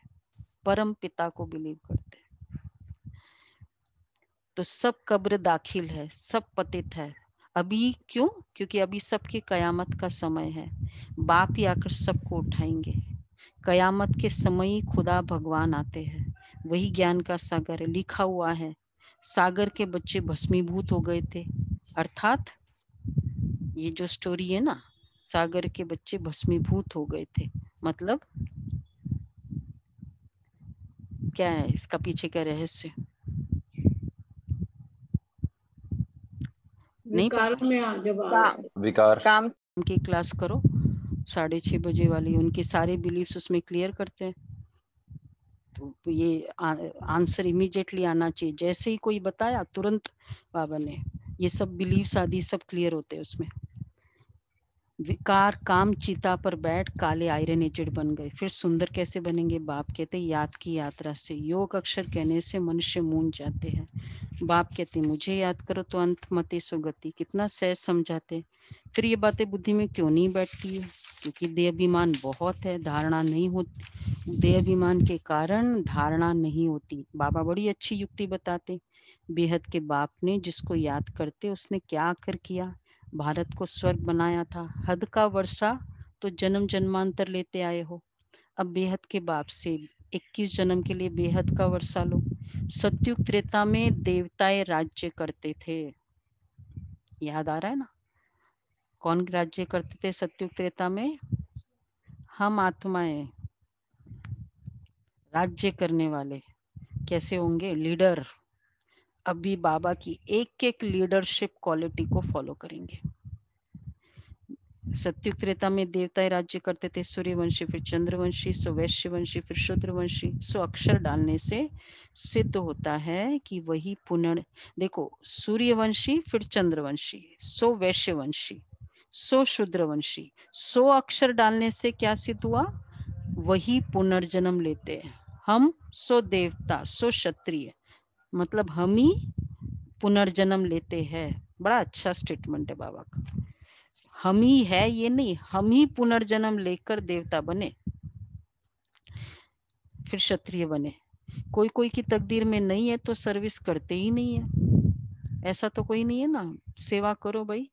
परम पिता को बिलीव करते, तो सब कब्र दाखिल है, सब पतित है। अभी क्यों? क्योंकि अभी सबकी कयामत का समय है। बाप ही आकर सबको उठाएंगे। कयामत के समय ही खुदा भगवान आते हैं। वही ज्ञान का सागर है। लिखा हुआ है, सागर के बच्चे भस्मीभूत हो गए थे। अर्थात ये जो स्टोरी है ना, सागर के बच्चे भस्मीभूत हो गए थे, मतलब क्या है इसका पीछे का रहस्य? नहीं विकार पता? में जब आ काम गए विकार काम उनकी क्लास करो 6:30 बजे वाली, उनके सारे बिलीव्स उसमें क्लियर करते हैं। तो ये आंसर इमीडिएटली आना चाहिए। जैसे ही कोई बताया तुरंत बाबा ने ये सब बिलीव्स आदि सब क्लियर होते हैं उसमें। विकार काम चिता पर बैठ काले आयरन एजेड बन गए, फिर सुंदर कैसे बनेंगे? बाप कहते याद की यात्रा से। योग अक्षर कहने से मनुष्य मूंझ जाते हैं। बाप कहते मुझे याद करो तो अंत मते सुगति। कितना सहज समझाते। फिर ये बातें बुद्धि में क्यों नहीं बैठती है? क्योंकि देह अभिमान बहुत है, धारणा नहीं होती। देह अभिमान के कारण धारणा नहीं होती। बाबा बड़ी अच्छी युक्ति बताते। बेहद के बाप ने जिसको याद करते उसने क्या आकर किया? भारत को स्वर्ग बनाया था। हद का वर्षा तो जन्म जन्मांतर लेते आए हो। अब बेहद के बाप से 21 जन्म के लिए बेहद का वर्षा लो। सतयुग त्रेता में देवताएं राज्य करते थे। याद आ रहा है ना? कौन राज्य करते थे सतयुग त्रेता में? हम आत्माएं राज्य करने वाले। कैसे होंगे? लीडर। अभी बाबा की एक एक लीडरशिप क्वालिटी को फॉलो करेंगे। सतयुग त्रेता में देवताएं राज्य करते थे। सूर्यवंशी, फिर चंद्रवंशी, सो वैश्यवंशी, फिर शूद्रवंशी। सो अक्षर डालने से सिद्ध होता है कि वही पुनः, देखो, सूर्यवंशी, फिर चंद्रवंशी, सो वैश्यवंशी, सो शूद्रवंशी। सो अक्षर डालने से क्या सिद्ध हुआ? वही पुनर्जन्म लेते हैं। हम सो देवता, सो क्षत्रिय, मतलब हम ही पुनर्जन्म लेते हैं। बड़ा अच्छा स्टेटमेंट है बाबा का। हम ही है ये नहीं, हम ही पुनर्जन्म लेकर देवता बने, फिर क्षत्रिय बने। कोई कोई की तकदीर में नहीं है तो सर्विस करते ही नहीं है। ऐसा तो कोई नहीं है ना। सेवा करो भाई,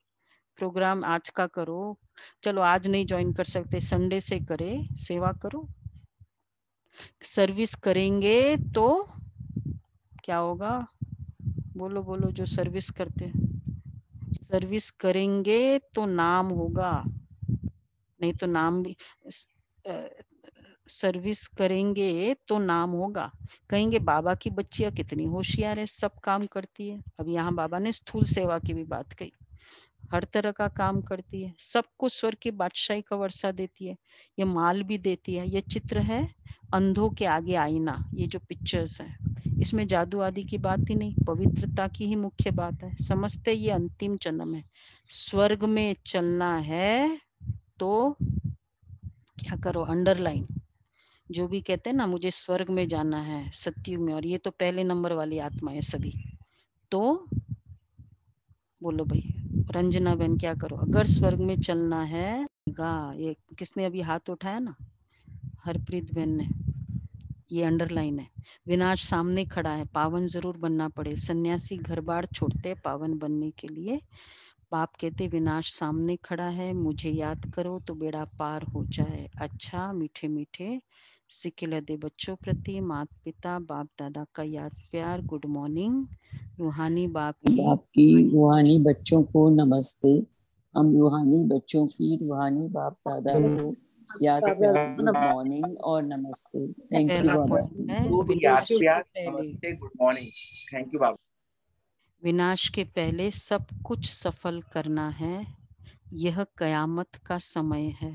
प्रोग्राम आज का करो, चलो आज नहीं ज्वाइन कर सकते, संडे से करे, सेवा करो। सर्विस करेंगे तो क्या होगा? बोलो बोलो, जो सर्विस करते हैं। सर्विस करेंगे तो नाम होगा, नहीं तो नाम भी सर्विस करेंगे तो नाम होगा। कहेंगे बाबा की बच्चियां कितनी होशियार है, सब काम करती है। अब यहाँ बाबा ने स्थूल सेवा की भी बात कही। हर तरह का काम करती है, सबको स्वर्ग की बादशाही का वर्षा देती है, ये माल भी देती है। ये चित्र है अंधों के आगे आईना। ये जो पिक्चर्स हैं इसमें जादू आदि की बात ही नहीं, पवित्रता की ही मुख्य बात है। समझते ये अंतिम जन्म है, स्वर्ग में चलना है तो क्या करो? अंडरलाइन। जो भी कहते हैं ना मुझे स्वर्ग में जाना है सतयुग में, और ये तो पहले नंबर वाली आत्मा है सभी। तो बोलो भाई रंजना बहन क्या करो? अगर स्वर्ग में चलना है, ये किसने अभी हाथ उठाया ना? हरप्रीत बहन ने। ये अंडरलाइन है। विनाश सामने खड़ा है, पावन जरूर बनना पड़े। सन्यासी घर बार छोड़ते पावन बनने के लिए। बाप कहते विनाश सामने खड़ा है, मुझे याद करो तो बेड़ा पार हो जाए। अच्छा मीठे मीठे सिक्के दे बच्चों प्रति माता पिता बाप दादा का याद प्यार। Good morning. रूहानी बाप की रूहानी बच्चों को नमस्ते। हम रूहानी बच्चों की रूहानी बाप दादा को याद प्यार, गुड मॉर्निंग और नमस्ते। थैंक यू पहला बाबा। पॉइंट है तो भी याद प्यार, नमस्ते, गुड मॉर्निंग, थैंक यू बाबा। विनाश के पहले सब कुछ सफल करना है, यह कयामत का समय है,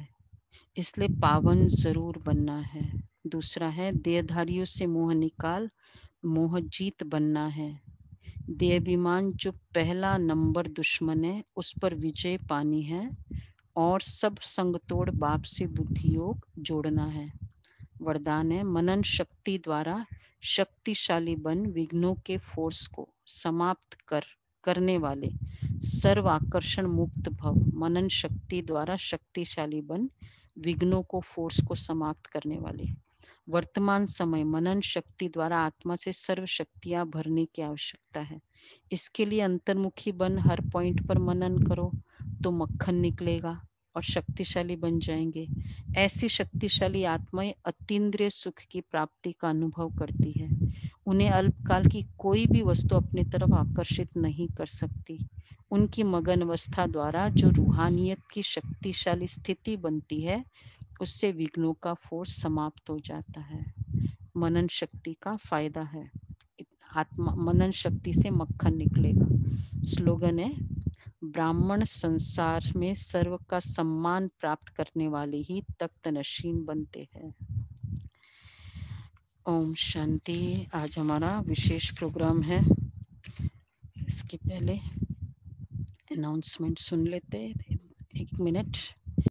इसलिए पावन जरूर बनना है। दूसरा है देहधारियों से मोह निकाल, मोह जीत बनना है। देहाभिमान जो पहला नंबर दुश्मन है उस पर विजय पानी है, और सब संग तोड़ बाप से बुद्धि योग जोड़ना है। वरदान है मनन शक्ति द्वारा शक्तिशाली बन विघ्नों के फोर्स को समाप्त कर करने वाले सर्व आकर्षण मुक्त भव, मनन शक्ति द्वारा शक्तिशाली बन विघ्नों को, फोर्स को समाप्त करने वाले। वर्तमान समय मनन शक्ति द्वारा आत्मा से सर्व शक्तियां भरने की आवश्यकता है। इसके लिए अंतर्मुखी बन हर पॉइंट पर मनन करो तो मक्खन निकलेगा और शक्तिशाली बन जाएंगे। ऐसी शक्तिशाली आत्माएं अतीन्द्रिय सुख की प्राप्ति का अनुभव करती है। उन्हें अल्पकाल की कोई भी वस्तु अपनी तरफ आकर्षित नहीं कर सकती। उनकी मगन अवस्था द्वारा जो रूहानियत की शक्तिशाली स्थिति बनती है, उससे विघ्नों का फोर्स समाप्त हो जाता है। मनन शक्ति का फायदा है, आत्मा मनन शक्ति से मक्खन निकलेगा। स्लोगन है, ब्राह्मण संसार में सर्व का सम्मान प्राप्त करने वाले ही तख्त नशीन बनते हैं। ओम शांति। आज हमारा विशेष प्रोग्राम है। इसके पहले अनाउंसमेंट सुन लेते हैं, 1 मिनट।